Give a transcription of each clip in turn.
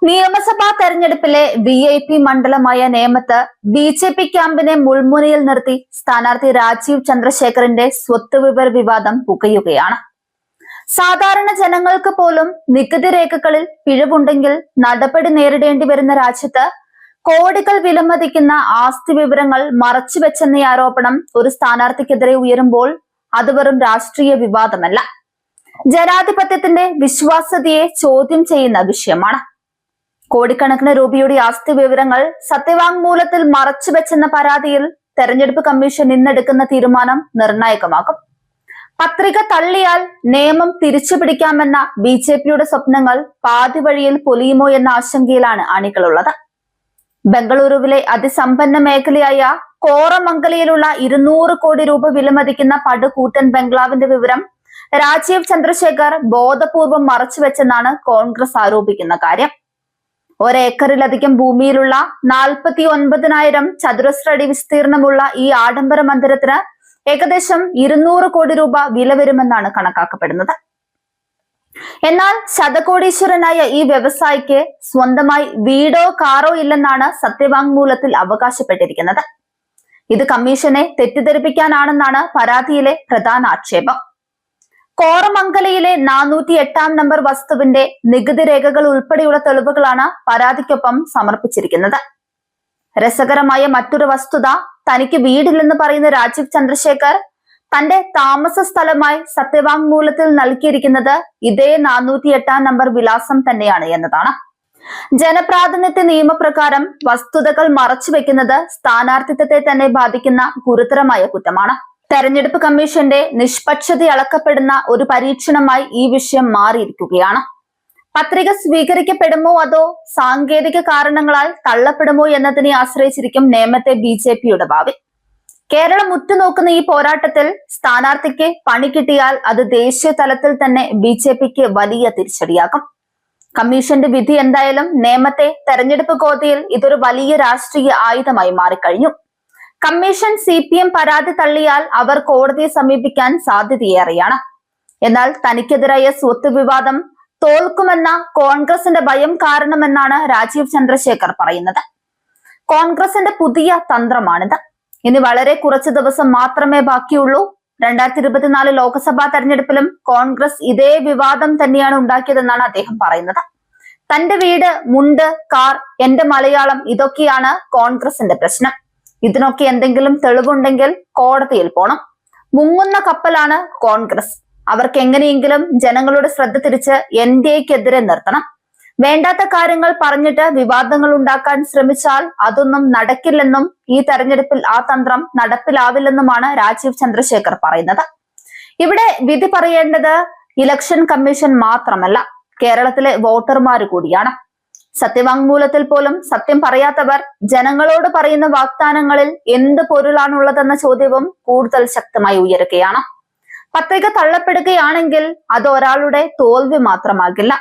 നിയമസഭാ തെരഞ്ഞെടുപ്പിലെ VIP മണ്ഡലമായ നേമത്ത് BJP ക്യാമ്പിനെ മുൾമുനയിൽ നിർത്തി സ്ഥാനാർത്ഥി രാജീവ് ചന്ദ്രശേഖറിന്റെ സ്വത്ത് വിവര വിവാദം പുകയുകയാണ്. സാധാരണ ജനങ്ങൾക്ക് പോലും നികുതി രേഖകളിൽ പിഴവുണ്ടെങ്കിൽ നടപടി നേരിടേണ്ടി വരുന്ന രാജ്യത്ത് കോടികൾ വിലമതിക്കുന്ന ആസ്തി വിവരങ്ങൾ മറച്ചുവെച്ചെന്ന ആരോപണം ഒരു സ്ഥാനാർത്ഥിക്കെതിരെ ഉയരുമ്പോൾ അത് വെറും രാഷ്ട്രീയ വിവാദമല്ല, ജനാധിപത്യത്തിന്റെ വിശ്വാസ്യതയെ ചോദ്യം ചെയ്യുന്ന വിഷയമാണ്. കോടിക്കണക്കിന് രൂപയുടെ ആസ്തി വിവരങ്ങൾ സത്യവാങ്മൂലത്തിൽ മറച്ചുവെച്ചെന്ന പരാതിയിൽ തെരഞ്ഞെടുപ്പ് കമ്മീഷൻ ഇന്നെടുക്കുന്ന തീരുമാനം നിർണായകമാകും. പത്രിക തള്ളിയാൽ നിയമം തിരിച്ചുപിടിക്കാമെന്ന BJPയുടെ സ്വപ്നങ്ങൾ പാതി വഴിയിൽ പൊലിയുമോ എന്ന ആശങ്കയിലാണ് അണികളുള്ളത്. ബംഗളൂരുവിലെ അതിസമ്പന്ന മേഖലയായ കോറമംഗലയിലുള്ള 200 കോടി രൂപ വിലമതിക്കുന്ന പടുകൂറ്റൻ ബംഗ്ലാവിന്റെ വിവരം രാജീവ് ചന്ദ്രശേഖർ ബോധപൂർവം മറച്ചുവെച്ചെന്നാണ് കോൺഗ്രസ് ആരോപിക്കുന്ന കാര്യം. ഒരേക്കറിലധികം ഭൂമിയിലുള്ള 49,000 ചതുരശ്ര അടി വിസ്തീർണമുള്ള ഈ ആഡംബര മന്ദിരത്തിന് ഏകദേശം 200 കോടി രൂപ വില വരുമെന്നാണ് കണക്കാക്കപ്പെടുന്നത്. എന്നാൽ ശതകോടീശ്വരനായ ഈ വ്യവസായിക്ക് സ്വന്തമായി വീടോ കാറോ ഇല്ലെന്നാണ് സത്യവാങ്മൂലത്തിൽ അവകാശപ്പെട്ടിരിക്കുന്നത്. ഇത് കമ്മീഷനെ തെറ്റിദ്ധരിപ്പിക്കാനാണെന്നാണ് പരാതിയിലെ പ്രധാന ആക്ഷേപം. കോറമംഗലയിലെ 408 നമ്പർ വസ്തുവിന്റെ നികുതി രേഖകൾ ഉൾപ്പെടെയുള്ള തെളിവുകളാണ് പരാതിക്കൊപ്പം സമർപ്പിച്ചിരിക്കുന്നത്. രസകരമായ മറ്റൊരു വസ്തുത, തനിക്ക് വീടില്ലെന്ന് പറയുന്ന രാജീവ് ചന്ദ്രശേഖർ തന്റെ താമസ സ്ഥലമായി സത്യവാങ്മൂലത്തിൽ നൽകിയിരിക്കുന്നത് ഇതേ 408 നമ്പർ വിലാസം തന്നെയാണ് എന്നതാണ്. ജനപ്രാതിനിധ്യ നിയമപ്രകാരം വസ്തുതകൾ മറച്ചുവെക്കുന്നത് സ്ഥാനാർത്ഥിത്വത്തെ തന്നെ ബാധിക്കുന്ന ഗുരുതരമായ കുറ്റമാണ്. തെരഞ്ഞെടുപ്പ് കമ്മീഷന്റെ നിഷ്പക്ഷത അളക്കപ്പെടുന്ന ഒരു പരീക്ഷണമായി ഈ വിഷയം മാറിയിരിക്കുകയാണ്. പത്രിക സ്വീകരിക്കപ്പെടുമോ അതോ സാങ്കേതിക കാരണങ്ങളാൽ തള്ളപ്പെടുമോ എന്നതിനെ ആശ്രയിച്ചിരിക്കും നേമത്തെ BJPയുടെ ഭാവി. കേരളം ഉറ്റുനോക്കുന്ന ഈ പോരാട്ടത്തിൽ സ്ഥാനാർത്ഥിക്ക് പണി കിട്ടിയാൽ അത് ദേശീയ തലത്തിൽ തന്നെ BJPക്ക് വലിയ തിരിച്ചടിയാകും. കമ്മീഷന്റെ വിധി എന്തായാലും നേമത്തെ തെരഞ്ഞെടുപ്പ് ഗോതയിൽ ഇതൊരു വലിയ രാഷ്ട്രീയ ആയുധമായി മാറിക്കഴിഞ്ഞു. കമ്മീഷൻ CPM പരാതി തള്ളിയാൽ അവർ കോടതിയെ സമീപിക്കാൻ സാധ്യതയേറെയാണ്. എന്നാൽ തനിക്കെതിരായ സ്വത്ത് വിവാദം തോൽക്കുമെന്ന കോൺഗ്രസിന്റെ ഭയം കാരണമെന്നാണ് രാജീവ് ചന്ദ്രശേഖർ പറയുന്നത്. കോൺഗ്രസിന്റെ പുതിയ തന്ത്രമാണിത്. ഇനി വളരെ കുറച്ച് ദിവസം മാത്രമേ ബാക്കിയുള്ളൂ. 2024 ലോക്സഭാ തെരഞ്ഞെടുപ്പിലും കോൺഗ്രസ് ഇതേ വിവാദം തന്നെയാണ് ഉണ്ടാക്കിയതെന്നാണ് അദ്ദേഹം പറയുന്നത്. തന്റെ വീട്, മുണ്ട്, കാർ, എന്റെ മലയാളം, ഇതൊക്കെയാണ് കോൺഗ്രസിന്റെ പ്രശ്നം. ഇതിനൊക്കെ എന്തെങ്കിലും തെളിവുണ്ടെങ്കിൽ കോടതിയിൽ പോണം. മുങ്ങുന്ന കപ്പലാണ് കോൺഗ്രസ്. അവർക്ക് എങ്ങനെയെങ്കിലും ജനങ്ങളുടെ ശ്രദ്ധ തിരിച്ച് NDAക്കെതിരെ നിർത്തണം. വേണ്ടാത്ത കാര്യങ്ങൾ പറഞ്ഞിട്ട് വിവാദങ്ങൾ ഉണ്ടാക്കാൻ ശ്രമിച്ചാൽ അതൊന്നും നടക്കില്ലെന്നും ഈ തെരഞ്ഞെടുപ്പിൽ ആ തന്ത്രം നടപ്പിലാവില്ലെന്നുമാണ് രാജീവ് ചന്ദ്രശേഖർ പറയുന്നത്. ഇവിടെ വിധി പറയേണ്ടത് ഇലക്ഷൻ കമ്മീഷൻ മാത്രമല്ല, കേരളത്തിലെ വോട്ടർമാർ കൂടിയാണ്. സത്യവാങ്മൂലത്തിൽ പോലും സത്യം പറയാത്തവർ ജനങ്ങളോട് പറയുന്ന വാഗ്ദാനങ്ങളിൽ എന്ത് പൊരുളാണുള്ളതെന്ന ചോദ്യവും കൂടുതൽ ശക്തമായി ഉയരുകയാണ്. പത്രിക തള്ളപ്പെടുകയാണെങ്കിൽ അത് ഒരാളുടെ തോൽവി മാത്രമാകില്ല,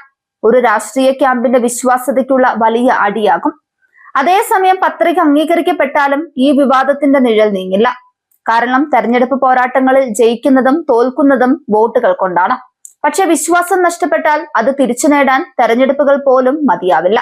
ഒരു രാഷ്ട്രീയ ക്യാമ്പിന്റെ വിശ്വാസ്യതയ്ക്കുള്ള വലിയ അടിയാകും. അതേസമയം പത്രിക അംഗീകരിക്കപ്പെട്ടാലും ഈ വിവാദത്തിന്റെ നിഴൽ നീങ്ങില്ല. കാരണം തെരഞ്ഞെടുപ്പ് പോരാട്ടങ്ങളിൽ ജയിക്കുന്നതും തോൽക്കുന്നതും വോട്ടുകൾ കൊണ്ടാണ്. പക്ഷെ വിശ്വാസം നഷ്ടപ്പെട്ടാൽ അത് തിരിച്ചു നേടാൻ തെരഞ്ഞെടുപ്പുകൾ പോലും മതിയാവില്ല.